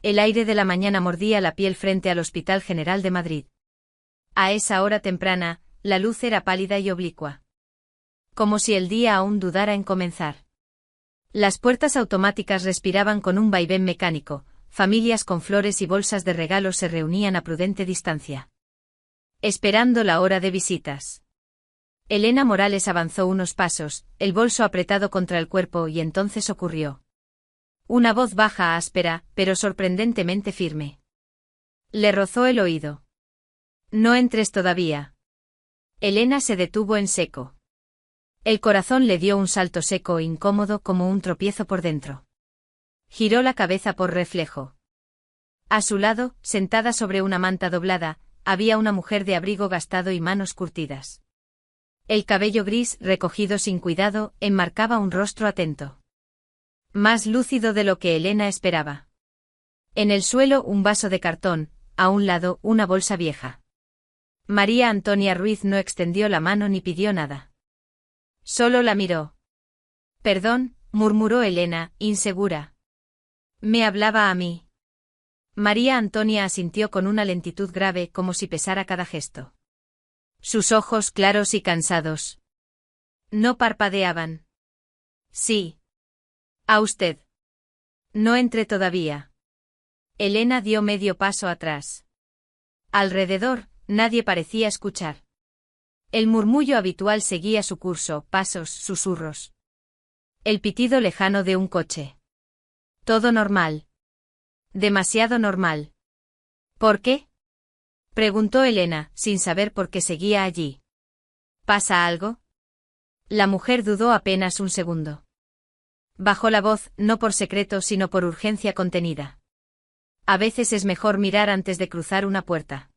El aire de la mañana mordía la piel frente al Hospital General de Madrid. A esa hora temprana, la luz era pálida y oblicua. Como si el día aún dudara en comenzar. Las puertas automáticas respiraban con un vaivén mecánico, familias con flores y bolsas de regalos se reunían a prudente distancia. Esperando la hora de visitas. Elena Morales avanzó unos pasos, el bolso apretado contra el cuerpo y entonces ocurrió. Una voz baja áspera, pero sorprendentemente firme. Le rozó el oído. No entres todavía. Elena se detuvo en seco. El corazón le dio un salto seco e incómodo como un tropiezo por dentro. Giró la cabeza por reflejo. A su lado, sentada sobre una manta doblada, había una mujer de abrigo gastado y manos curtidas. El cabello gris, recogido sin cuidado, enmarcaba un rostro atento. Más lúcido de lo que Elena esperaba. En el suelo un vaso de cartón, a un lado una bolsa vieja. María Antonia Ruiz no extendió la mano ni pidió nada. Solo la miró. Perdón, murmuró Elena, insegura. Me hablaba a mí. María Antonia asintió con una lentitud grave como si pesara cada gesto. Sus ojos claros y cansados. No parpadeaban. Sí. A usted. No entré todavía. Elena dio medio paso atrás. Alrededor, nadie parecía escuchar. El murmullo habitual seguía su curso, pasos, susurros. El pitido lejano de un coche. Todo normal. Demasiado normal. ¿Por qué? Preguntó Elena, sin saber por qué seguía allí. ¿Pasa algo? La mujer dudó apenas un segundo. Bajó la voz, no por secreto sino por urgencia contenida. A veces es mejor mirar antes de cruzar una puerta.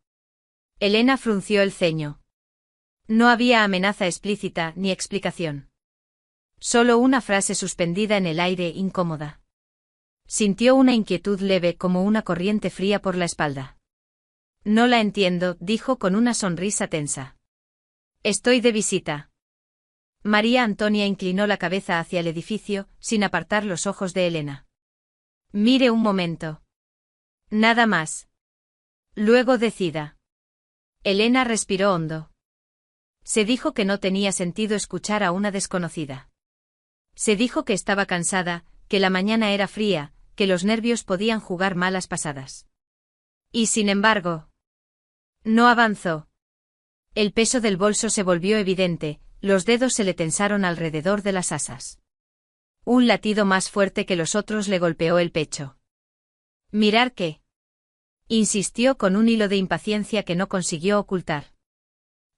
Elena frunció el ceño. No había amenaza explícita ni explicación. Solo una frase suspendida en el aire incómoda. Sintió una inquietud leve como una corriente fría por la espalda. No la entiendo, dijo con una sonrisa tensa. Estoy de visita. María Antonia inclinó la cabeza hacia el edificio, sin apartar los ojos de Elena. Mire un momento. Nada más. Luego decida. Elena respiró hondo. Se dijo que no tenía sentido escuchar a una desconocida. Se dijo que estaba cansada, que la mañana era fría, que los nervios podían jugar malas pasadas. Y sin embargo, no avanzó. El peso del bolso se volvió evidente, los dedos se le tensaron alrededor de las asas. Un latido más fuerte que los otros le golpeó el pecho. ¿Mirar qué? Insistió con un hilo de impaciencia que no consiguió ocultar.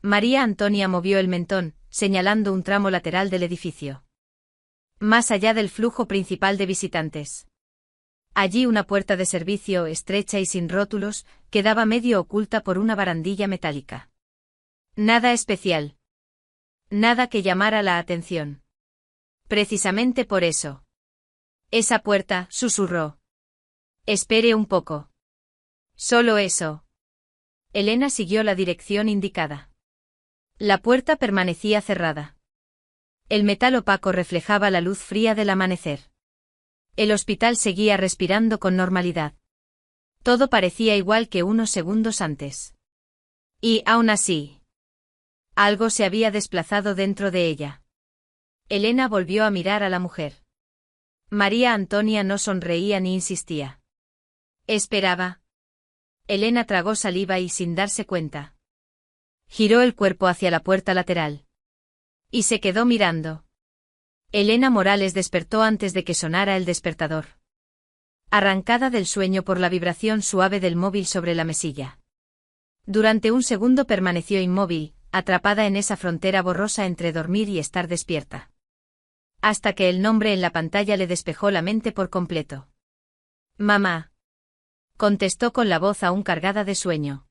María Antonia movió el mentón, señalando un tramo lateral del edificio. Más allá del flujo principal de visitantes. Allí una puerta de servicio estrecha y sin rótulos, quedaba medio oculta por una barandilla metálica. Nada especial. Nada que llamara la atención. Precisamente por eso. Esa puerta, susurró. Espere un poco. Solo eso. Elena siguió la dirección indicada. La puerta permanecía cerrada. El metal opaco reflejaba la luz fría del amanecer. El hospital seguía respirando con normalidad. Todo parecía igual que unos segundos antes. Y, aún así, algo se había desplazado dentro de ella. Elena volvió a mirar a la mujer. María Antonia no sonreía ni insistía. Esperaba. Elena tragó saliva y sin darse cuenta. Giró el cuerpo hacia la puerta lateral. Y se quedó mirando. Elena Morales despertó antes de que sonara el despertador. Arrancada del sueño por la vibración suave del móvil sobre la mesilla. Durante un segundo permaneció inmóvil, atrapada en esa frontera borrosa entre dormir y estar despierta. Hasta que el nombre en la pantalla le despejó la mente por completo. Mamá. Contestó con la voz aún cargada de sueño.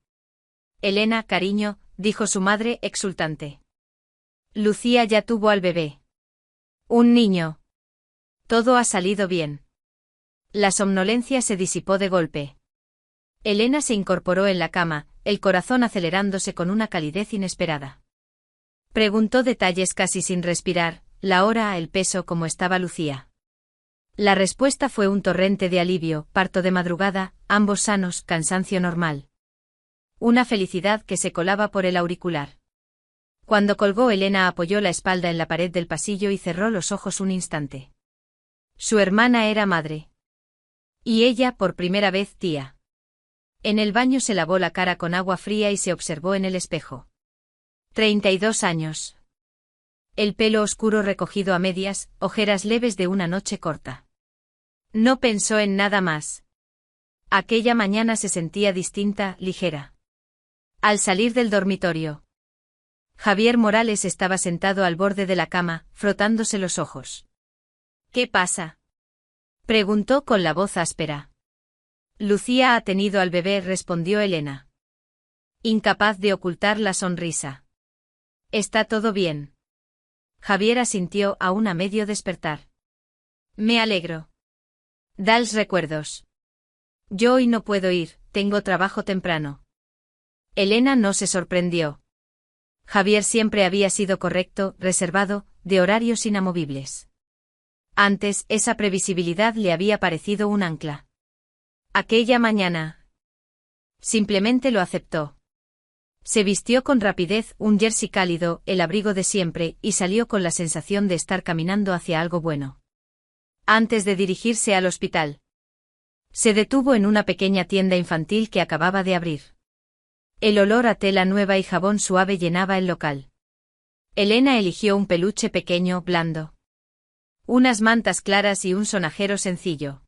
Elena, cariño, dijo su madre, exultante. Lucía ya tuvo al bebé. Un niño. Todo ha salido bien. La somnolencia se disipó de golpe. Elena se incorporó en la cama, el corazón acelerándose con una calidez inesperada. Preguntó detalles casi sin respirar, la hora, el peso, cómo estaba Lucía. La respuesta fue un torrente de alivio, parto de madrugada, ambos sanos, cansancio normal. Una felicidad que se colaba por el auricular. Cuando colgó, Elena apoyó la espalda en la pared del pasillo y cerró los ojos un instante. Su hermana era madre. Y ella, por primera vez, tía. En el baño se lavó la cara con agua fría y se observó en el espejo. 32 años. El pelo oscuro recogido a medias, ojeras leves de una noche corta. No pensó en nada más. Aquella mañana se sentía distinta, ligera. Al salir del dormitorio, Javier Morales estaba sentado al borde de la cama, frotándose los ojos. ¿Qué pasa?, preguntó con la voz áspera. Lucía ha tenido al bebé, respondió Elena, incapaz de ocultar la sonrisa. ¿Está todo bien? Javier asintió, aún a medio despertar. Me alegro. Dals recuerdos. Yo hoy no puedo ir, tengo trabajo temprano. Elena no se sorprendió. Javier siempre había sido correcto, reservado, de horarios inamovibles. Antes, esa previsibilidad le había parecido un ancla. Aquella mañana, simplemente lo aceptó. Se vistió con rapidez, un jersey cálido, el abrigo de siempre, y salió con la sensación de estar caminando hacia algo bueno. Antes de dirigirse al hospital, se detuvo en una pequeña tienda infantil que acababa de abrir. El olor a tela nueva y jabón suave llenaba el local. Elena eligió un peluche pequeño, blando. Unas mantas claras y un sonajero sencillo.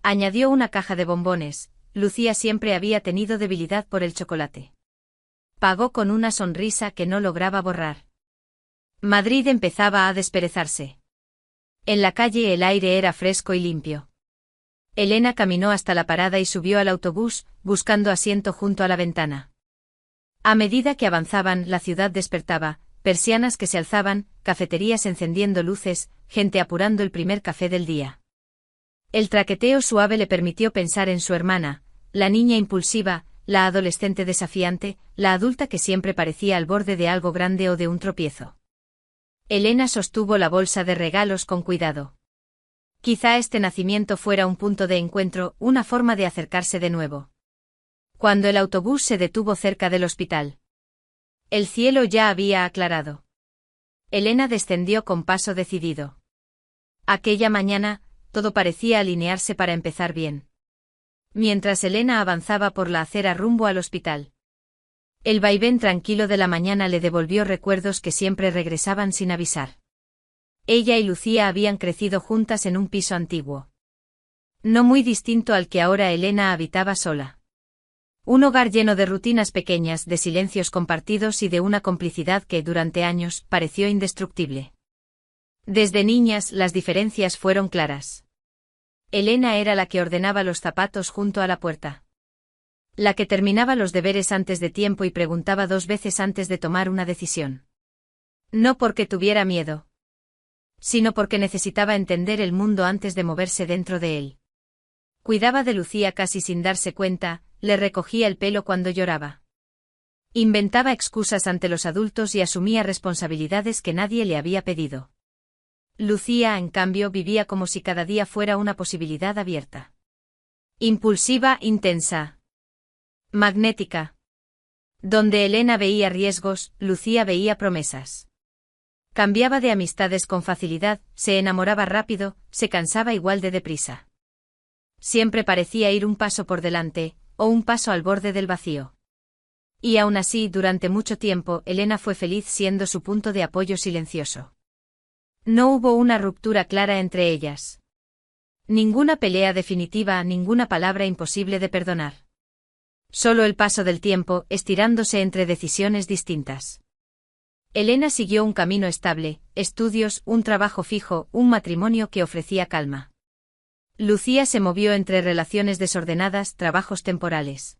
Añadió una caja de bombones. Lucía siempre había tenido debilidad por el chocolate. Pagó con una sonrisa que no lograba borrar. Madrid empezaba a desperezarse. En la calle el aire era fresco y limpio. Elena caminó hasta la parada y subió al autobús, buscando asiento junto a la ventana. A medida que avanzaban, la ciudad despertaba, persianas que se alzaban, cafeterías encendiendo luces, gente apurando el primer café del día. El traqueteo suave le permitió pensar en su hermana, la niña impulsiva, la adolescente desafiante, la adulta que siempre parecía al borde de algo grande o de un tropiezo. Elena sostuvo la bolsa de regalos con cuidado. Quizá este nacimiento fuera un punto de encuentro, una forma de acercarse de nuevo. Cuando el autobús se detuvo cerca del hospital, el cielo ya había aclarado. Elena descendió con paso decidido. Aquella mañana, todo parecía alinearse para empezar bien. Mientras Elena avanzaba por la acera rumbo al hospital, el vaivén tranquilo de la mañana le devolvió recuerdos que siempre regresaban sin avisar. Ella y Lucía habían crecido juntas en un piso antiguo. No muy distinto al que ahora Elena habitaba sola. Un hogar lleno de rutinas pequeñas, de silencios compartidos y de una complicidad que, durante años, pareció indestructible. Desde niñas, las diferencias fueron claras. Elena era la que ordenaba los zapatos junto a la puerta. La que terminaba los deberes antes de tiempo y preguntaba 2 veces antes de tomar una decisión. No porque tuviera miedo, sino porque necesitaba entender el mundo antes de moverse dentro de él. Cuidaba de Lucía casi sin darse cuenta, le recogía el pelo cuando lloraba. Inventaba excusas ante los adultos y asumía responsabilidades que nadie le había pedido. Lucía, en cambio, vivía como si cada día fuera una posibilidad abierta. Impulsiva, intensa. Magnética. Donde Elena veía riesgos, Lucía veía promesas. Cambiaba de amistades con facilidad, se enamoraba rápido, se cansaba igual de deprisa. Siempre parecía ir un paso por delante, o un paso al borde del vacío. Y aún así, durante mucho tiempo, Elena fue feliz siendo su punto de apoyo silencioso. No hubo una ruptura clara entre ellas. Ninguna pelea definitiva, ninguna palabra imposible de perdonar. Solo el paso del tiempo, estirándose entre decisiones distintas. Elena siguió un camino estable, estudios, un trabajo fijo, un matrimonio que ofrecía calma. Lucía se movió entre relaciones desordenadas, trabajos temporales.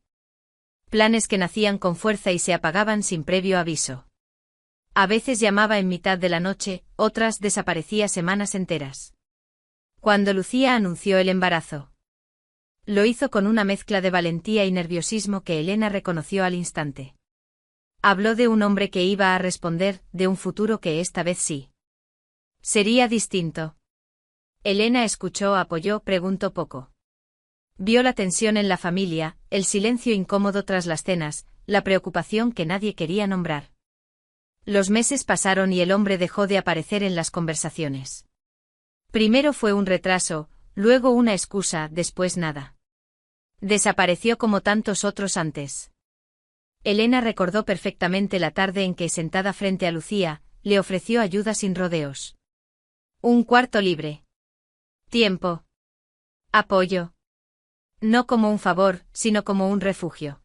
Planes que nacían con fuerza y se apagaban sin previo aviso. A veces llamaba en mitad de la noche, otras desaparecía semanas enteras. Cuando Lucía anunció el embarazo, lo hizo con una mezcla de valentía y nerviosismo que Elena reconoció al instante. Habló de un hombre que iba a responder, de un futuro que esta vez sí sería distinto. Elena escuchó, apoyó, preguntó poco. Vio la tensión en la familia, el silencio incómodo tras las cenas, la preocupación que nadie quería nombrar. Los meses pasaron y el hombre dejó de aparecer en las conversaciones. Primero fue un retraso, luego una excusa, después nada. Desapareció como tantos otros antes. Elena recordó perfectamente la tarde en que, sentada frente a Lucía, le ofreció ayuda sin rodeos. Un cuarto libre. Tiempo. Apoyo. No como un favor, sino como un refugio.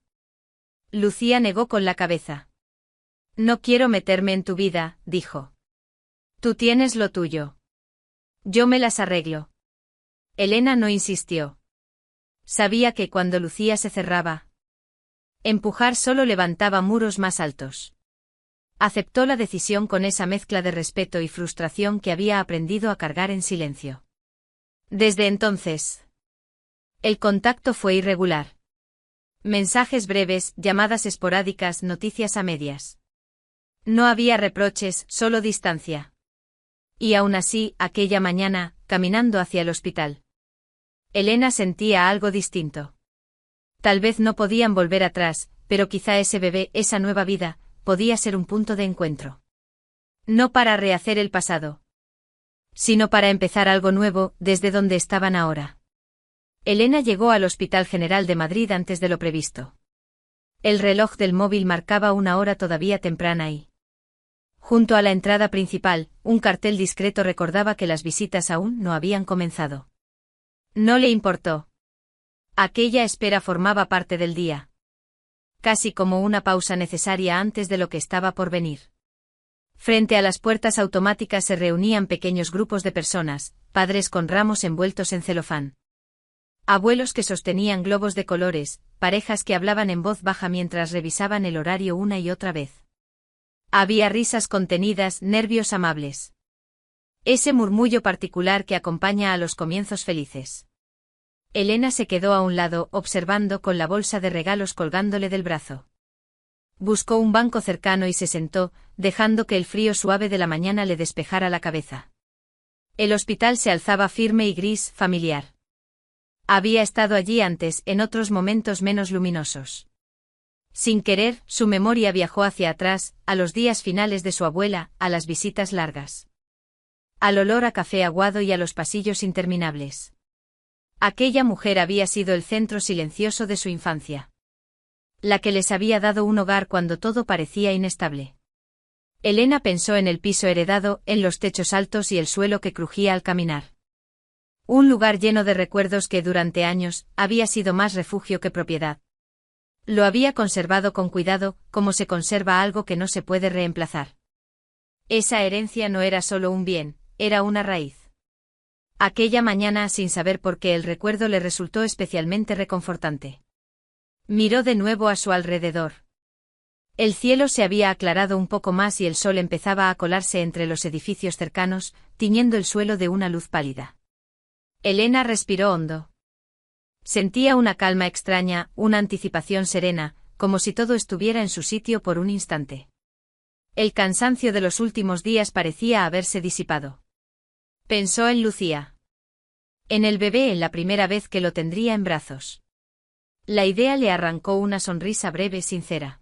Lucía negó con la cabeza. No quiero meterme en tu vida, dijo. Tú tienes lo tuyo. Yo me las arreglo. Elena no insistió. Sabía que cuando Lucía se cerraba, empujar solo levantaba muros más altos. Aceptó la decisión con esa mezcla de respeto y frustración que había aprendido a cargar en silencio. Desde entonces, el contacto fue irregular. Mensajes breves, llamadas esporádicas, noticias a medias. No había reproches, solo distancia. Y aún así, aquella mañana, caminando hacia el hospital, Elena sentía algo distinto. Tal vez no podían volver atrás, pero quizá ese bebé, esa nueva vida, podía ser un punto de encuentro. No para rehacer el pasado, sino para empezar algo nuevo, desde donde estaban ahora. Elena llegó al Hospital General de Madrid antes de lo previsto. El reloj del móvil marcaba una hora todavía temprana y, junto a la entrada principal, un cartel discreto recordaba que las visitas aún no habían comenzado. No le importó. Aquella espera formaba parte del día. Casi como una pausa necesaria antes de lo que estaba por venir. Frente a las puertas automáticas se reunían pequeños grupos de personas, padres con ramos envueltos en celofán. Abuelos que sostenían globos de colores, parejas que hablaban en voz baja mientras revisaban el horario una y otra vez. Había risas contenidas, nervios amables. Ese murmullo particular que acompaña a los comienzos felices. Elena se quedó a un lado, observando con la bolsa de regalos colgándole del brazo. Buscó un banco cercano y se sentó, dejando que el frío suave de la mañana le despejara la cabeza. El hospital se alzaba firme y gris, familiar. Había estado allí antes, en otros momentos menos luminosos. Sin querer, su memoria viajó hacia atrás, a los días finales de su abuela, a las visitas largas. Al olor a café aguado y a los pasillos interminables. Aquella mujer había sido el centro silencioso de su infancia. La que les había dado un hogar cuando todo parecía inestable. Elena pensó en el piso heredado, en los techos altos y el suelo que crujía al caminar. Un lugar lleno de recuerdos que durante años había sido más refugio que propiedad. Lo había conservado con cuidado, como se conserva algo que no se puede reemplazar. Esa herencia no era solo un bien, era una raíz. Aquella mañana, sin saber por qué, el recuerdo le resultó especialmente reconfortante. Miró de nuevo a su alrededor. El cielo se había aclarado un poco más y el sol empezaba a colarse entre los edificios cercanos, tiñendo el suelo de una luz pálida. Elena respiró hondo. Sentía una calma extraña, una anticipación serena, como si todo estuviera en su sitio por un instante. El cansancio de los últimos días parecía haberse disipado. Pensó en Lucía. En el bebé, en la primera vez que lo tendría en brazos. La idea le arrancó una sonrisa breve, sincera.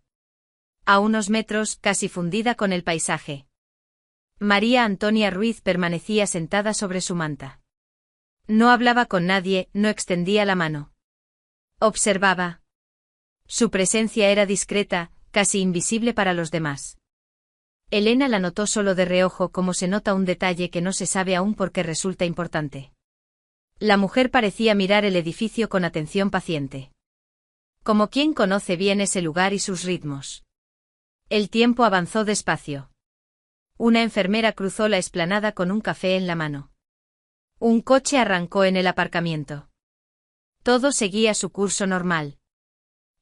A unos metros, casi fundida con el paisaje. María Antonia Ruiz permanecía sentada sobre su manta. No hablaba con nadie, no extendía la mano. Observaba. Su presencia era discreta, casi invisible para los demás. Elena la notó solo de reojo, como se nota un detalle que no se sabe aún por qué resulta importante. La mujer parecía mirar el edificio con atención paciente. Como quien conoce bien ese lugar y sus ritmos. El tiempo avanzó despacio. Una enfermera cruzó la explanada con un café en la mano. Un coche arrancó en el aparcamiento. Todo seguía su curso normal.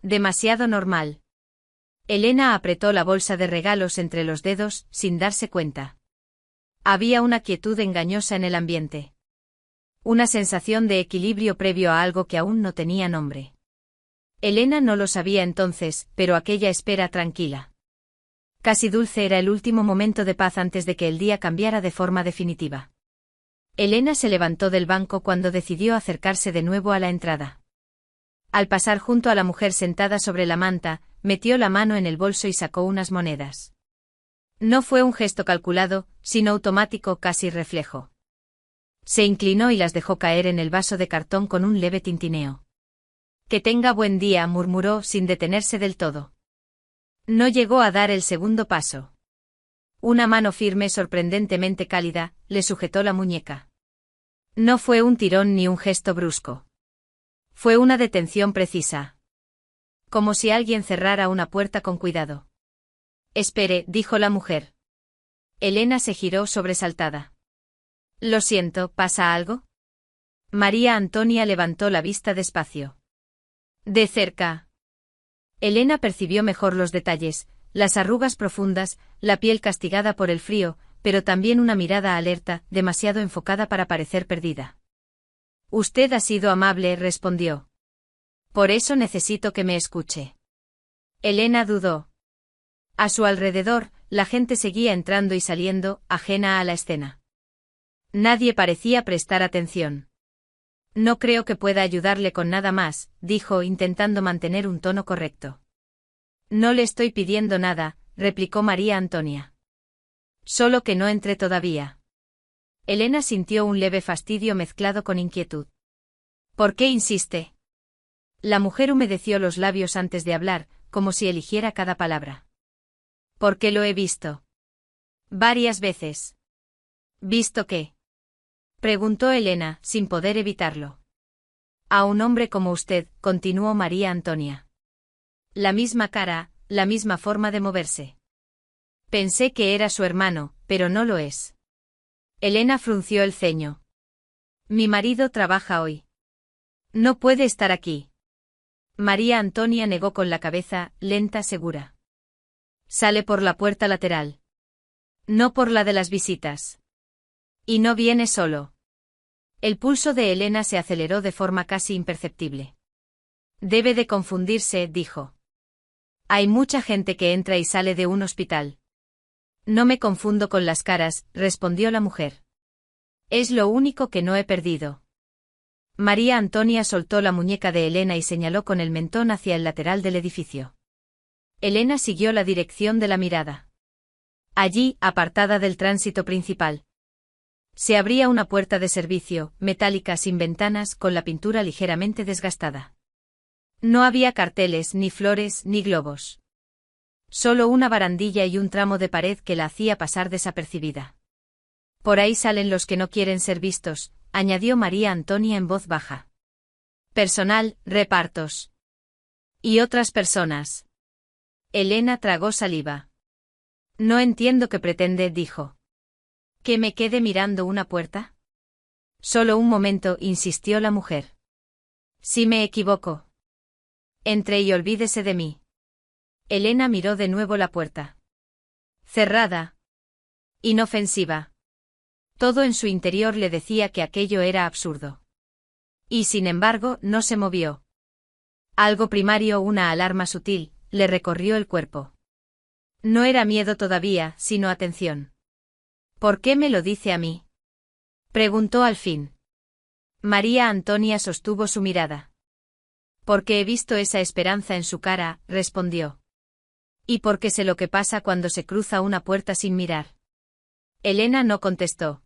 Demasiado normal. Elena apretó la bolsa de regalos entre los dedos, sin darse cuenta. Había una quietud engañosa en el ambiente. Una sensación de equilibrio previo a algo que aún no tenía nombre. Elena no lo sabía entonces, pero aquella espera tranquila. Casi dulce era el último momento de paz antes de que el día cambiara de forma definitiva. Elena se levantó del banco cuando decidió acercarse de nuevo a la entrada. Al pasar junto a la mujer sentada sobre la manta, metió la mano en el bolso y sacó unas monedas. No fue un gesto calculado, sino automático, casi reflejo. Se inclinó y las dejó caer en el vaso de cartón con un leve tintineo. «Que tenga buen día», murmuró sin detenerse del todo. No llegó a dar el segundo paso. Una mano firme, sorprendentemente cálida, le sujetó la muñeca. No fue un tirón ni un gesto brusco. Fue una detención precisa. Como si alguien cerrara una puerta con cuidado. «Espere», dijo la mujer. Elena se giró sobresaltada. «Lo siento, ¿pasa algo?» María Antonia levantó la vista despacio. De cerca. Elena percibió mejor los detalles, las arrugas profundas, la piel castigada por el frío, pero también una mirada alerta, demasiado enfocada para parecer perdida. «Usted ha sido amable», respondió. «Por eso necesito que me escuche». Elena dudó. A su alrededor, la gente seguía entrando y saliendo, ajena a la escena. Nadie parecía prestar atención. «No creo que pueda ayudarle con nada más», dijo, intentando mantener un tono correcto. «No le estoy pidiendo nada», replicó María Antonia. «Solo que no entre todavía». Elena sintió un leve fastidio mezclado con inquietud. «¿Por qué insiste?» La mujer humedeció los labios antes de hablar, como si eligiera cada palabra. «Porque lo he visto. Varias veces». «¿Visto qué?», preguntó Elena, sin poder evitarlo. «A un hombre como usted», continuó María Antonia. «La misma cara, la misma forma de moverse. Pensé que era su hermano, pero no lo es». Elena frunció el ceño. «Mi marido trabaja hoy. No puede estar aquí». María Antonia negó con la cabeza, lenta, segura. «Sale por la puerta lateral. No por la de las visitas. Y no viene solo». El pulso de Elena se aceleró de forma casi imperceptible. «Debe de confundirse», dijo. «Hay mucha gente que entra y sale de un hospital». «No me confundo con las caras», respondió la mujer. «Es lo único que no he perdido». María Antonia soltó la muñeca de Elena y señaló con el mentón hacia el lateral del edificio. Elena siguió la dirección de la mirada. Allí, apartada del tránsito principal, se abría una puerta de servicio, metálica, sin ventanas, con la pintura ligeramente desgastada. No había carteles, ni flores, ni globos. Solo una barandilla y un tramo de pared que la hacía pasar desapercibida. «Por ahí salen los que no quieren ser vistos», añadió María Antonia en voz baja. «Personal, repartos. Y otras personas». Elena tragó saliva. «No entiendo qué pretende», dijo. ¿Que me quede mirando una puerta? Solo un momento, insistió la mujer. Si me equivoco. Entre y olvídese de mí. Elena miró de nuevo la puerta. Cerrada. Inofensiva. Todo en su interior le decía que aquello era absurdo. Y sin embargo, no se movió. Algo primario, una alarma sutil, le recorrió el cuerpo. No era miedo todavía, sino atención. «¿Por qué me lo dice a mí?», preguntó al fin. María Antonia sostuvo su mirada. «Porque he visto esa esperanza en su cara», respondió. «Y porque sé lo que pasa cuando se cruza una puerta sin mirar». Elena no contestó.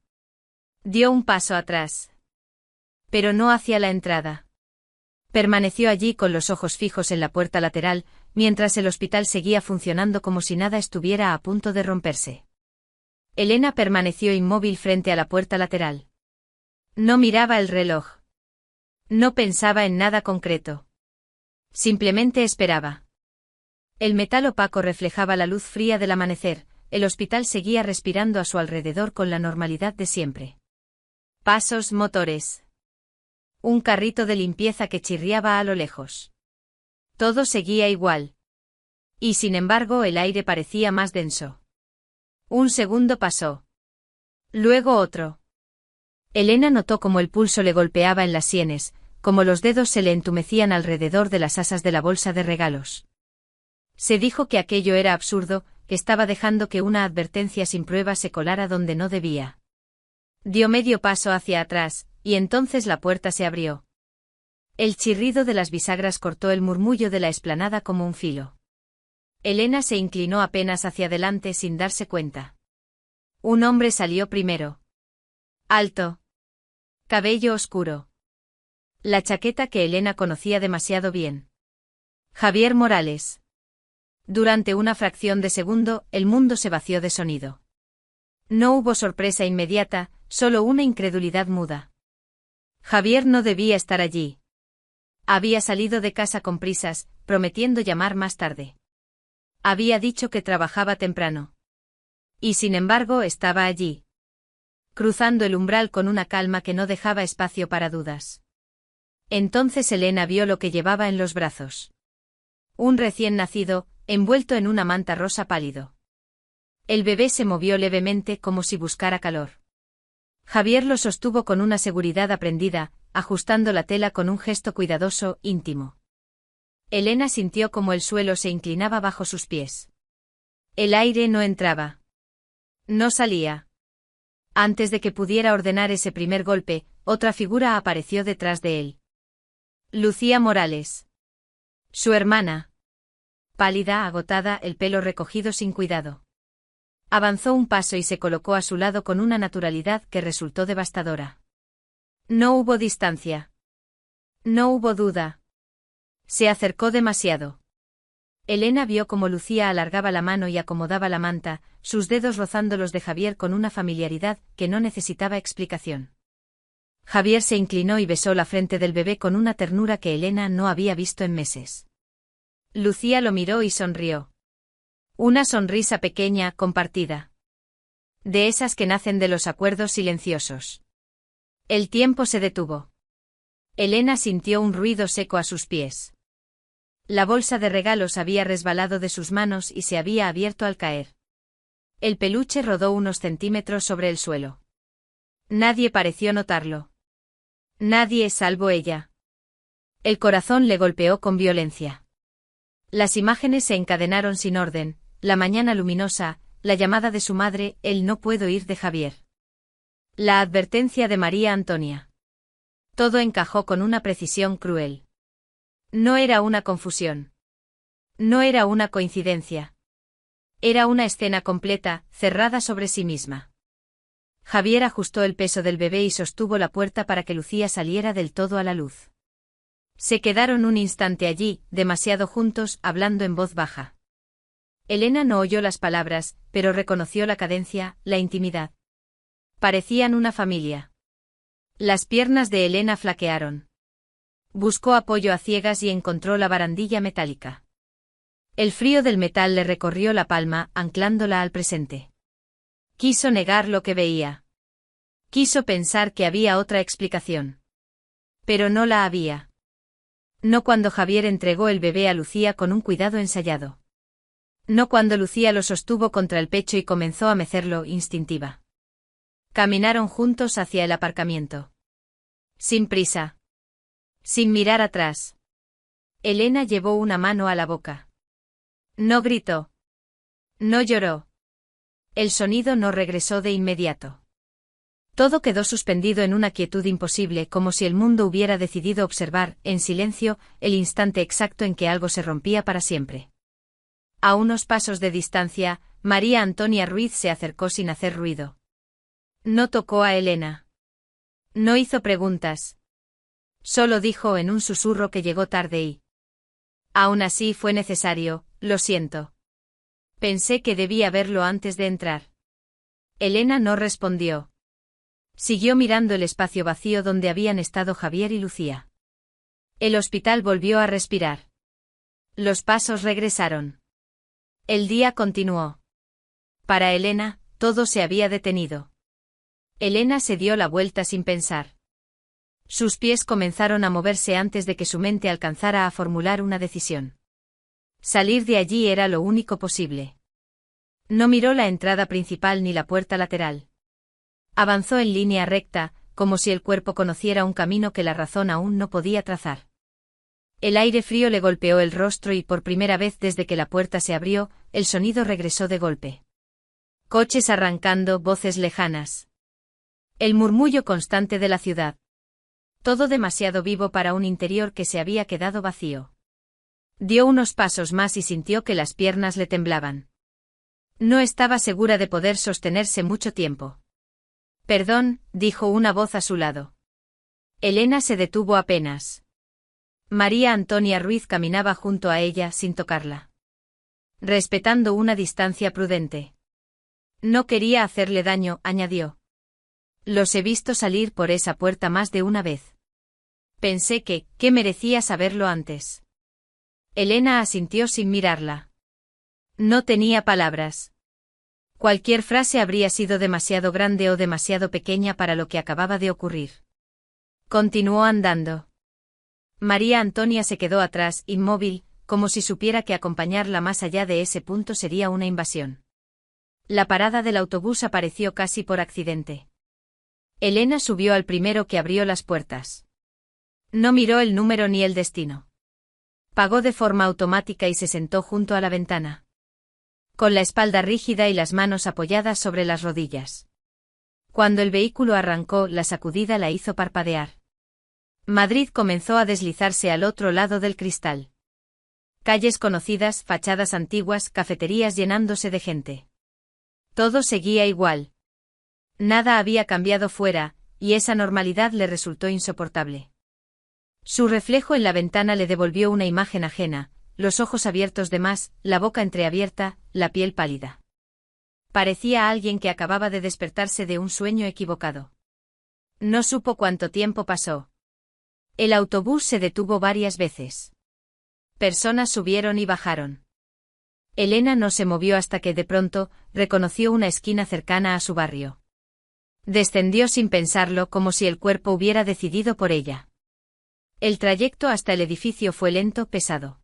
Dio un paso atrás. Pero no hacia la entrada. Permaneció allí con los ojos fijos en la puerta lateral, mientras el hospital seguía funcionando como si nada estuviera a punto de romperse. Elena permaneció inmóvil frente a la puerta lateral. No miraba el reloj. No pensaba en nada concreto. Simplemente esperaba. El metal opaco reflejaba la luz fría del amanecer, el hospital seguía respirando a su alrededor con la normalidad de siempre. Pasos, motores. Un carrito de limpieza que chirriaba a lo lejos. Todo seguía igual. Y sin embargo el aire parecía más denso. Un segundo pasó. Luego otro. Elena notó cómo el pulso le golpeaba en las sienes, como los dedos se le entumecían alrededor de las asas de la bolsa de regalos. Se dijo que aquello era absurdo, que estaba dejando que una advertencia sin prueba se colara donde no debía. Dio medio paso hacia atrás, y entonces la puerta se abrió. El chirrido de las bisagras cortó el murmullo de la explanada como un filo. Elena se inclinó apenas hacia adelante sin darse cuenta. Un hombre salió primero. Alto. Cabello oscuro. La chaqueta que Elena conocía demasiado bien. Javier Morales. Durante una fracción de segundo, el mundo se vació de sonido. No hubo sorpresa inmediata, solo una incredulidad muda. Javier no debía estar allí. Había salido de casa con prisas, prometiendo llamar más tarde. Había dicho que trabajaba temprano. Y sin embargo estaba allí. Cruzando el umbral con una calma que no dejaba espacio para dudas. Entonces Elena vio lo que llevaba en los brazos. Un recién nacido, envuelto en una manta rosa pálido. El bebé se movió levemente como si buscara calor. Javier lo sostuvo con una seguridad aprendida, ajustando la tela con un gesto cuidadoso, íntimo. Elena sintió como el suelo se inclinaba bajo sus pies. El aire no entraba. No salía. Antes de que pudiera ordenar ese primer golpe, otra figura apareció detrás de él. Lucía Morales. Su hermana. Pálida, agotada, el pelo recogido sin cuidado. Avanzó un paso y se colocó a su lado con una naturalidad que resultó devastadora. No hubo distancia. No hubo duda. Se acercó demasiado. Elena vio cómo Lucía alargaba la mano y acomodaba la manta, sus dedos rozando los de Javier con una familiaridad que no necesitaba explicación. Javier se inclinó y besó la frente del bebé con una ternura que Elena no había visto en meses. Lucía lo miró y sonrió. Una sonrisa pequeña, compartida. De esas que nacen de los acuerdos silenciosos. El tiempo se detuvo. Elena sintió un ruido seco a sus pies. La bolsa de regalos había resbalado de sus manos y se había abierto al caer. El peluche rodó unos centímetros sobre el suelo. Nadie pareció notarlo. Nadie salvo ella. El corazón le golpeó con violencia. Las imágenes se encadenaron sin orden, la mañana luminosa, la llamada de su madre, el no puedo ir de Javier. La advertencia de María Antonia. Todo encajó con una precisión cruel. No era una confusión. No era una coincidencia. Era una escena completa, cerrada sobre sí misma. Javier ajustó el peso del bebé y sostuvo la puerta para que Lucía saliera del todo a la luz. Se quedaron un instante allí, demasiado juntos, hablando en voz baja. Elena no oyó las palabras, pero reconoció la cadencia, la intimidad. Parecían una familia. Las piernas de Elena flaquearon. Buscó apoyo a ciegas y encontró la barandilla metálica. El frío del metal le recorrió la palma, anclándola al presente. Quiso negar lo que veía. Quiso pensar que había otra explicación. Pero no la había. No cuando Javier entregó el bebé a Lucía con un cuidado ensayado. No cuando Lucía lo sostuvo contra el pecho y comenzó a mecerlo, instintiva. Caminaron juntos hacia el aparcamiento. Sin prisa. Sin mirar atrás. Elena llevó una mano a la boca. No gritó. No lloró. El sonido no regresó de inmediato. Todo quedó suspendido en una quietud imposible, como si el mundo hubiera decidido observar, en silencio, el instante exacto en que algo se rompía para siempre. A unos pasos de distancia, María Antonia Ruiz se acercó sin hacer ruido. No tocó a Elena. No hizo preguntas. Solo dijo en un susurro que llegó tarde y... Aún así fue necesario, lo siento. Pensé que debía verlo antes de entrar. Elena no respondió. Siguió mirando el espacio vacío donde habían estado Javier y Lucía. El hospital volvió a respirar. Los pasos regresaron. El día continuó. Para Elena, todo se había detenido. Elena se dio la vuelta sin pensar. Sus pies comenzaron a moverse antes de que su mente alcanzara a formular una decisión. Salir de allí era lo único posible. No miró la entrada principal ni la puerta lateral. Avanzó en línea recta, como si el cuerpo conociera un camino que la razón aún no podía trazar. El aire frío le golpeó el rostro y por primera vez desde que la puerta se abrió, el sonido regresó de golpe. Coches arrancando, voces lejanas. El murmullo constante de la ciudad. Todo demasiado vivo para un interior que se había quedado vacío. Dio unos pasos más y sintió que las piernas le temblaban. No estaba segura de poder sostenerse mucho tiempo. Perdón, dijo una voz a su lado. Elena se detuvo apenas. María Antonia Ruiz caminaba junto a ella sin tocarla. Respetando una distancia prudente. No quería hacerle daño, añadió. Los he visto salir por esa puerta más de una vez. Pensé que merecía saberlo antes. Elena asintió sin mirarla. No tenía palabras. Cualquier frase habría sido demasiado grande o demasiado pequeña para lo que acababa de ocurrir. Continuó andando. María Antonia se quedó atrás, inmóvil, como si supiera que acompañarla más allá de ese punto sería una invasión. La parada del autobús apareció casi por accidente. Elena subió al primero que abrió las puertas. No miró el número ni el destino. Pagó de forma automática y se sentó junto a la ventana. Con la espalda rígida y las manos apoyadas sobre las rodillas. Cuando el vehículo arrancó, la sacudida la hizo parpadear. Madrid comenzó a deslizarse al otro lado del cristal. Calles conocidas, fachadas antiguas, cafeterías llenándose de gente. Todo seguía igual. Nada había cambiado fuera, y esa normalidad le resultó insoportable. Su reflejo en la ventana le devolvió una imagen ajena, los ojos abiertos de más, la boca entreabierta, la piel pálida. Parecía alguien que acababa de despertarse de un sueño equivocado. No supo cuánto tiempo pasó. El autobús se detuvo varias veces. Personas subieron y bajaron. Elena no se movió hasta que de pronto reconoció una esquina cercana a su barrio. Descendió sin pensarlo, como si el cuerpo hubiera decidido por ella. El trayecto hasta el edificio fue lento, pesado.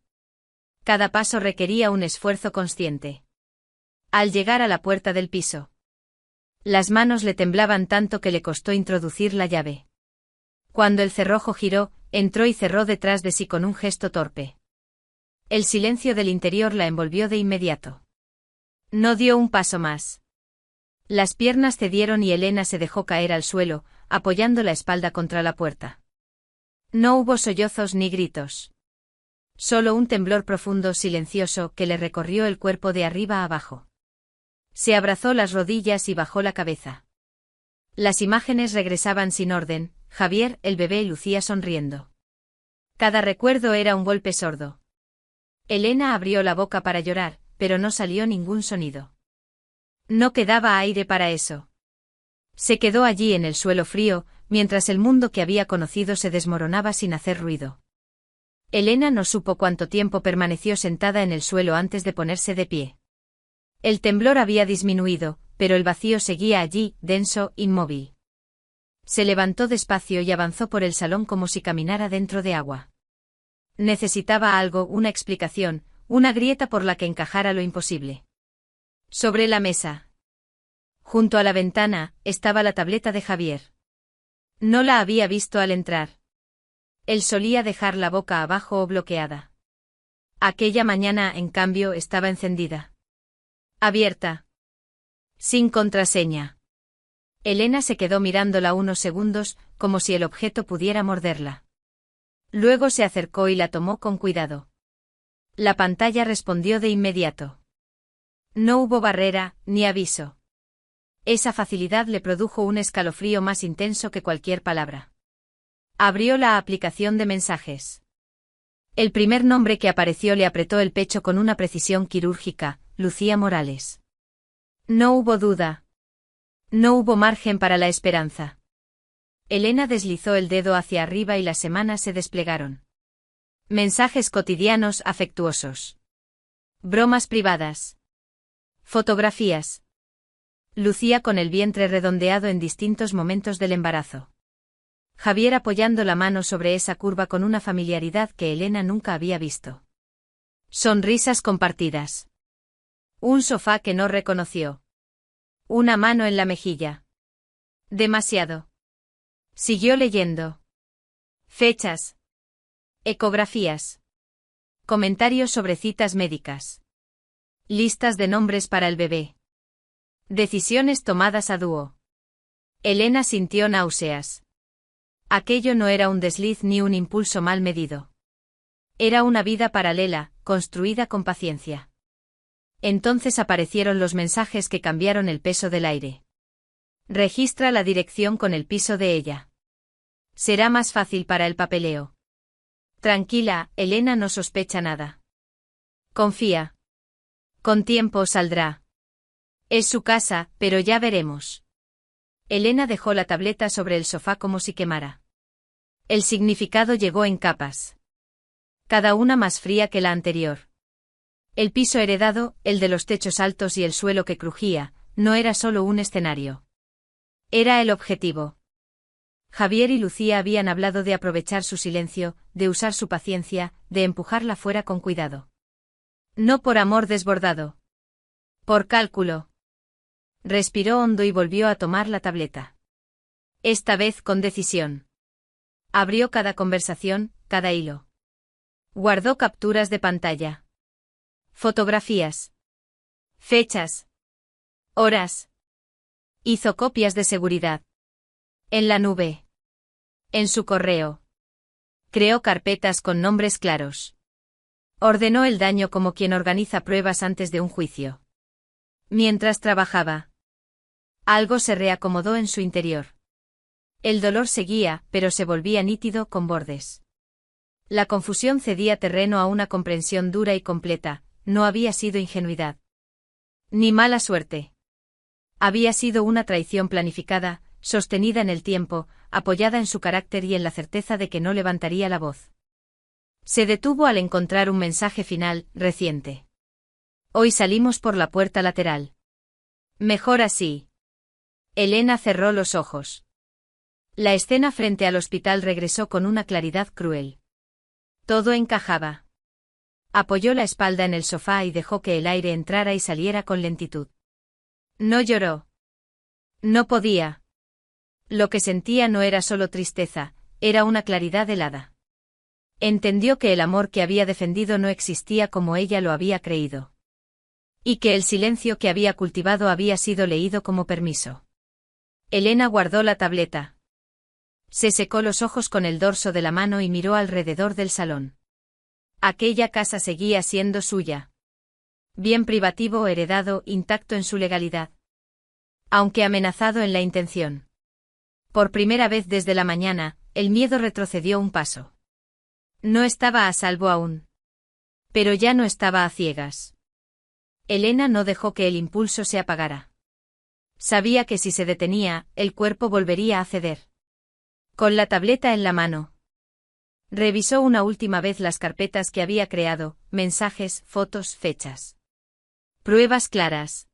Cada paso requería un esfuerzo consciente. Al llegar a la puerta del piso, las manos le temblaban tanto que le costó introducir la llave. Cuando el cerrojo giró, entró y cerró detrás de sí con un gesto torpe. El silencio del interior la envolvió de inmediato. No dio un paso más. Las piernas cedieron y Elena se dejó caer al suelo, apoyando la espalda contra la puerta. No hubo sollozos ni gritos. Solo un temblor profundo, silencioso, que le recorrió el cuerpo de arriba a abajo. Se abrazó las rodillas y bajó la cabeza. Las imágenes regresaban sin orden, Javier, el bebé y Lucía sonriendo. Cada recuerdo era un golpe sordo. Elena abrió la boca para llorar, pero no salió ningún sonido. No quedaba aire para eso. Se quedó allí en el suelo frío, mientras el mundo que había conocido se desmoronaba sin hacer ruido. Elena no supo cuánto tiempo permaneció sentada en el suelo antes de ponerse de pie. El temblor había disminuido, pero el vacío seguía allí, denso, inmóvil. Se levantó despacio y avanzó por el salón como si caminara dentro de agua. Necesitaba algo, una explicación, una grieta por la que encajara lo imposible. Sobre la mesa, junto a la ventana, estaba la tableta de Javier. No la había visto al entrar. Él solía dejar la boca abajo o bloqueada. Aquella mañana, en cambio, estaba encendida. Abierta. Sin contraseña. Elena se quedó mirándola unos segundos, como si el objeto pudiera morderla. Luego se acercó y la tomó con cuidado. La pantalla respondió de inmediato. No hubo barrera, ni aviso. Esa facilidad le produjo un escalofrío más intenso que cualquier palabra. Abrió la aplicación de mensajes. El primer nombre que apareció le apretó el pecho con una precisión quirúrgica, Lucía Morales. No hubo duda. No hubo margen para la esperanza. Elena deslizó el dedo hacia arriba y las semanas se desplegaron. Mensajes cotidianos afectuosos. Bromas privadas. Fotografías. Lucía con el vientre redondeado en distintos momentos del embarazo. Javier apoyando la mano sobre esa curva con una familiaridad que Elena nunca había visto. Sonrisas compartidas. Un sofá que no reconoció. Una mano en la mejilla. Demasiado. Siguió leyendo. Fechas. Ecografías. Comentarios sobre citas médicas. Listas de nombres para el bebé. Decisiones tomadas a dúo. Elena sintió náuseas. Aquello no era un desliz ni un impulso mal medido. Era una vida paralela, construida con paciencia. Entonces aparecieron los mensajes que cambiaron el peso del aire. Registra la dirección con el piso de ella. Será más fácil para el papeleo. Tranquila, Elena no sospecha nada. Confía. Con tiempo saldrá. Es su casa, pero ya veremos. Elena dejó la tableta sobre el sofá como si quemara. El significado llegó en capas. Cada una más fría que la anterior. El piso heredado, el de los techos altos y el suelo que crujía, no era solo un escenario. Era el objetivo. Javier y Lucía habían hablado de aprovechar su silencio, de usar su paciencia, de empujarla fuera con cuidado. No por amor desbordado. Por cálculo. Respiró hondo y volvió a tomar la tableta. Esta vez con decisión. Abrió cada conversación, cada hilo. Guardó capturas de pantalla. Fotografías. Fechas. Horas. Hizo copias de seguridad. En la nube. En su correo. Creó carpetas con nombres claros. Ordenó el daño como quien organiza pruebas antes de un juicio. Mientras trabajaba, algo se reacomodó en su interior. El dolor seguía, pero se volvía nítido, con bordes. La confusión cedía terreno a una comprensión dura y completa. No había sido ingenuidad. Ni mala suerte. Había sido una traición planificada, sostenida en el tiempo, apoyada en su carácter y en la certeza de que no levantaría la voz. Se detuvo al encontrar un mensaje final, reciente. Hoy salimos por la puerta lateral. Mejor así. Elena cerró los ojos. La escena frente al hospital regresó con una claridad cruel. Todo encajaba. Apoyó la espalda en el sofá y dejó que el aire entrara y saliera con lentitud. No lloró. No podía. Lo que sentía no era solo tristeza, era una claridad helada. Entendió que el amor que había defendido no existía como ella lo había creído. Y que el silencio que había cultivado había sido leído como permiso. Elena guardó la tableta. Se secó los ojos con el dorso de la mano y miró alrededor del salón. Aquella casa seguía siendo suya. Bien privativo o heredado, intacto en su legalidad. Aunque amenazado en la intención. Por primera vez desde la mañana, el miedo retrocedió un paso. No estaba a salvo aún. Pero ya no estaba a ciegas. Elena no dejó que el impulso se apagara. Sabía que si se detenía, el cuerpo volvería a ceder. Con la tableta en la mano. Revisó una última vez las carpetas que había creado, mensajes, fotos, fechas. Pruebas claras.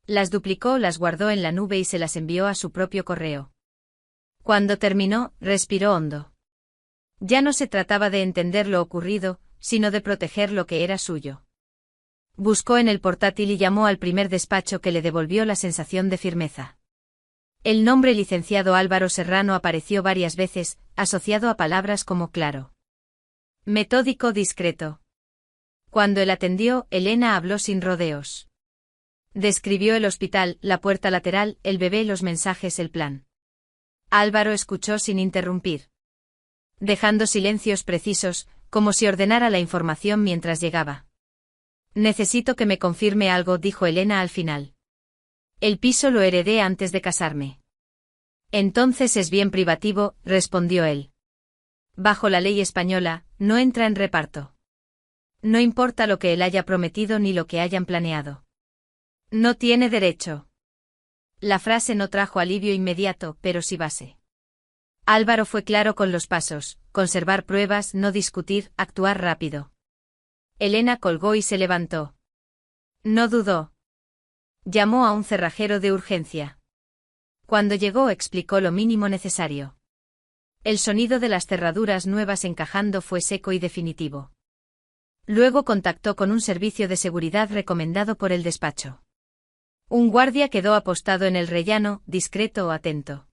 Las duplicó, las guardó en la nube y se las envió a su propio correo. Cuando terminó, respiró hondo. Ya no se trataba de entender lo ocurrido, sino de proteger lo que era suyo. Buscó en el portátil y llamó al primer despacho, que le devolvió la sensación de firmeza. El nombre licenciado Álvaro Serrano apareció varias veces, asociado a palabras como claro. Metódico, discreto. Cuando él atendió, Elena habló sin rodeos. Describió el hospital, la puerta lateral, el bebé, los mensajes, el plan. Álvaro escuchó sin interrumpir. Dejando silencios precisos, como si ordenara la información mientras llegaba. Necesito que me confirme algo, dijo Elena al final. El piso lo heredé antes de casarme. Entonces es bien privativo, respondió él. Bajo la ley española, no entra en reparto. No importa lo que él haya prometido ni lo que hayan planeado. No tiene derecho. La frase no trajo alivio inmediato, pero sí base. Álvaro fue claro con los pasos: conservar pruebas, no discutir, actuar rápido. Elena colgó y se levantó. No dudó. Llamó a un cerrajero de urgencia. Cuando llegó, explicó lo mínimo necesario. El sonido de las cerraduras nuevas encajando fue seco y definitivo. Luego contactó con un servicio de seguridad recomendado por el despacho. Un guardia quedó apostado en el rellano, discreto o atento.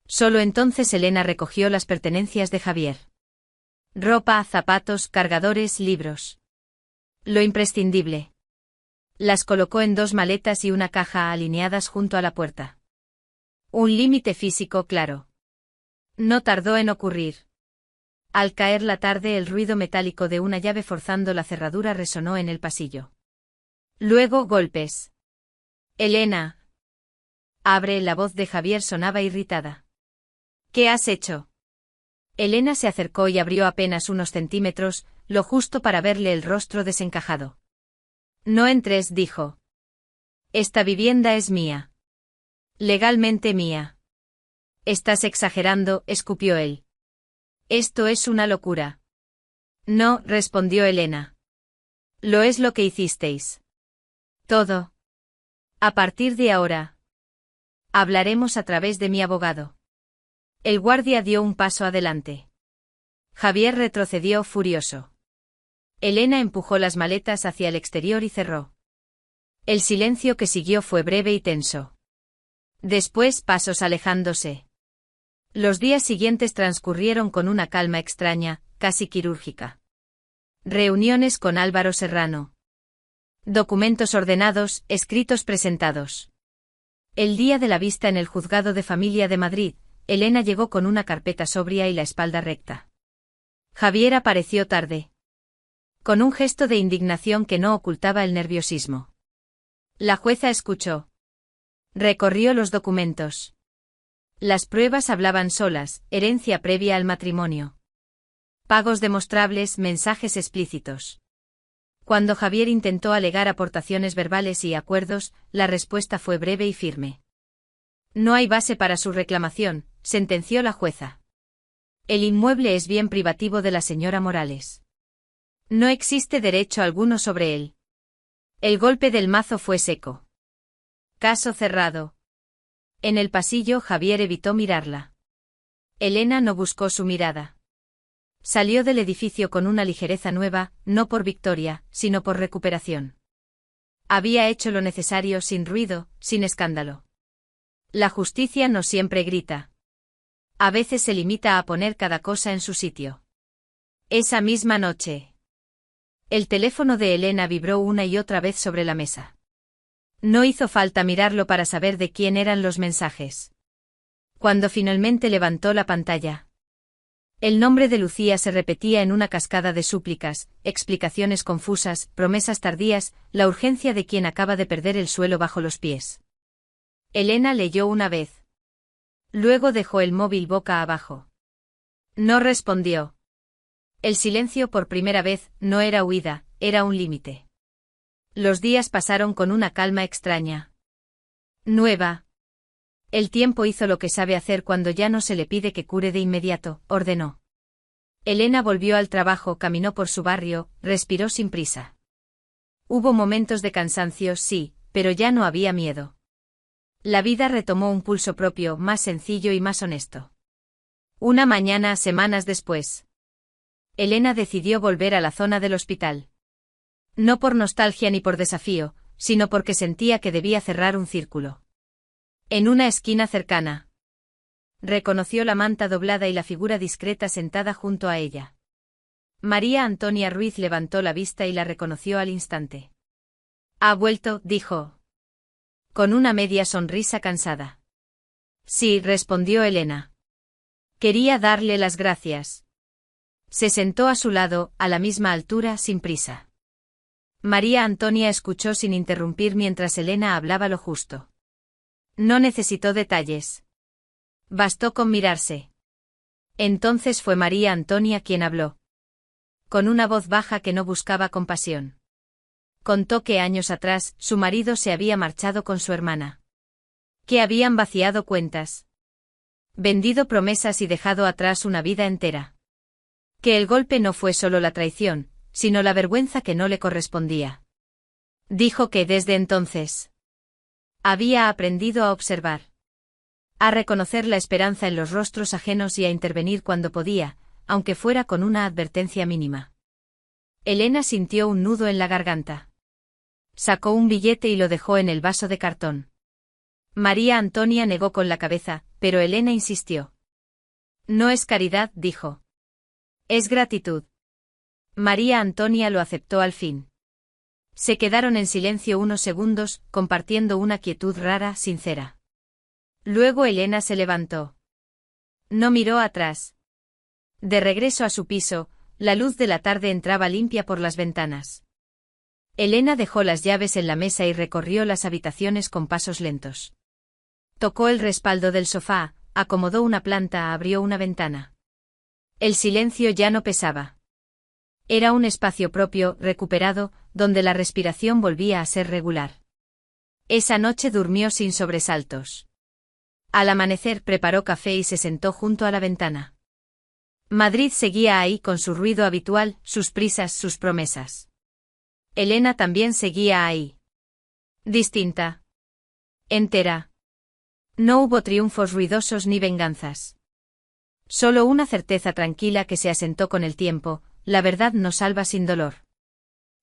Solo entonces Elena recogió las pertenencias de Javier. Ropa, zapatos, cargadores, libros. Lo imprescindible. Las colocó en 2 maletas y una caja alineadas junto a la puerta. Un límite físico claro. No tardó en ocurrir. Al caer la tarde, el ruido metálico de una llave forzando la cerradura resonó en el pasillo. Luego golpes. Elena. Abre, la voz de Javier sonaba irritada. ¿Qué has hecho? Elena se acercó y abrió apenas unos centímetros, lo justo para verle el rostro desencajado. No entres, dijo. Esta vivienda es mía. Legalmente mía. Estás exagerando, escupió él. Esto es una locura. No, respondió Elena. Lo es lo que hicisteis. Todo. A partir de ahora. Hablaremos a través de mi abogado. El guardia dio un paso adelante. Javier retrocedió furioso. Elena empujó las maletas hacia el exterior y cerró. El silencio que siguió fue breve y tenso. Después pasos alejándose. Los días siguientes transcurrieron con una calma extraña, casi quirúrgica. Reuniones con Álvaro Serrano. Documentos ordenados, escritos presentados. El día de la vista en el Juzgado de Familia de Madrid, Elena llegó con una carpeta sobria y la espalda recta. Javier apareció tarde. Con un gesto de indignación que no ocultaba el nerviosismo. La jueza escuchó. Recorrió los documentos. Las pruebas hablaban solas, herencia previa al matrimonio. Pagos demostrables, mensajes explícitos. Cuando Javier intentó alegar aportaciones verbales y acuerdos, la respuesta fue breve y firme. No hay base para su reclamación, sentenció la jueza. El inmueble es bien privativo de la señora Morales. No existe derecho alguno sobre él. El golpe del mazo fue seco. Caso cerrado. En el pasillo Javier evitó mirarla. Elena no buscó su mirada. Salió del edificio con una ligereza nueva, no por victoria, sino por recuperación. Había hecho lo necesario sin ruido, sin escándalo. La justicia no siempre grita. A veces se limita a poner cada cosa en su sitio. Esa misma noche. El teléfono de Elena vibró una y otra vez sobre la mesa. No hizo falta mirarlo para saber de quién eran los mensajes. Cuando finalmente levantó la pantalla. El nombre de Lucía se repetía en una cascada de súplicas, explicaciones confusas, promesas tardías, la urgencia de quien acaba de perder el suelo bajo los pies. Elena leyó una vez. Luego dejó el móvil boca abajo. No respondió. El silencio por primera vez no era huida, era un límite. Los días pasaron con una calma extraña. Nueva. El tiempo hizo lo que sabe hacer cuando ya no se le pide que cure de inmediato, ordenó. Elena volvió al trabajo, caminó por su barrio, respiró sin prisa. Hubo momentos de cansancio, sí, pero ya no había miedo. La vida retomó un pulso propio, más sencillo y más honesto. Una mañana, semanas después. Elena decidió volver a la zona del hospital. No por nostalgia ni por desafío, sino porque sentía que debía cerrar un círculo. En una esquina cercana. Reconoció la manta doblada y la figura discreta sentada junto a ella. María Antonia Ruiz levantó la vista y la reconoció al instante. «Ha vuelto», dijo. Con una media sonrisa cansada. «Sí», respondió Elena. «Quería darle las gracias». Se sentó a su lado, a la misma altura, sin prisa. María Antonia escuchó sin interrumpir mientras Elena hablaba lo justo. No necesitó detalles. Bastó con mirarse. Entonces fue María Antonia quien habló. Con una voz baja que no buscaba compasión. Contó que años atrás, su marido se había marchado con su hermana. Que habían vaciado cuentas. Vendido promesas y dejado atrás una vida entera. Que el golpe no fue solo la traición, sino la vergüenza que no le correspondía. Dijo que desde entonces había aprendido a observar. A reconocer la esperanza en los rostros ajenos y a intervenir cuando podía, aunque fuera con una advertencia mínima. Elena sintió un nudo en la garganta. Sacó un billete y lo dejó en el vaso de cartón. María Antonia negó con la cabeza, pero Elena insistió. No es caridad, dijo. Es gratitud. María Antonia lo aceptó al fin. Se quedaron en silencio unos segundos, compartiendo una quietud rara, sincera. Luego Elena se levantó. No miró atrás. De regreso a su piso, la luz de la tarde entraba limpia por las ventanas. Elena dejó las llaves en la mesa y recorrió las habitaciones con pasos lentos. Tocó el respaldo del sofá, acomodó una planta, abrió una ventana. El silencio ya no pesaba. Era un espacio propio, recuperado, donde la respiración volvía a ser regular. Esa noche durmió sin sobresaltos. Al amanecer preparó café y se sentó junto a la ventana. Madrid seguía ahí con su ruido habitual, sus prisas, sus promesas. Elena también seguía ahí. Distinta. Entera. No hubo triunfos ruidosos ni venganzas. Solo una certeza tranquila que se asentó con el tiempo: la verdad no salva sin dolor.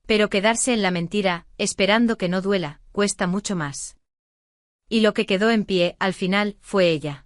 Pero quedarse en la mentira, esperando que no duela, cuesta mucho más. Y lo que quedó en pie, al final, fue ella.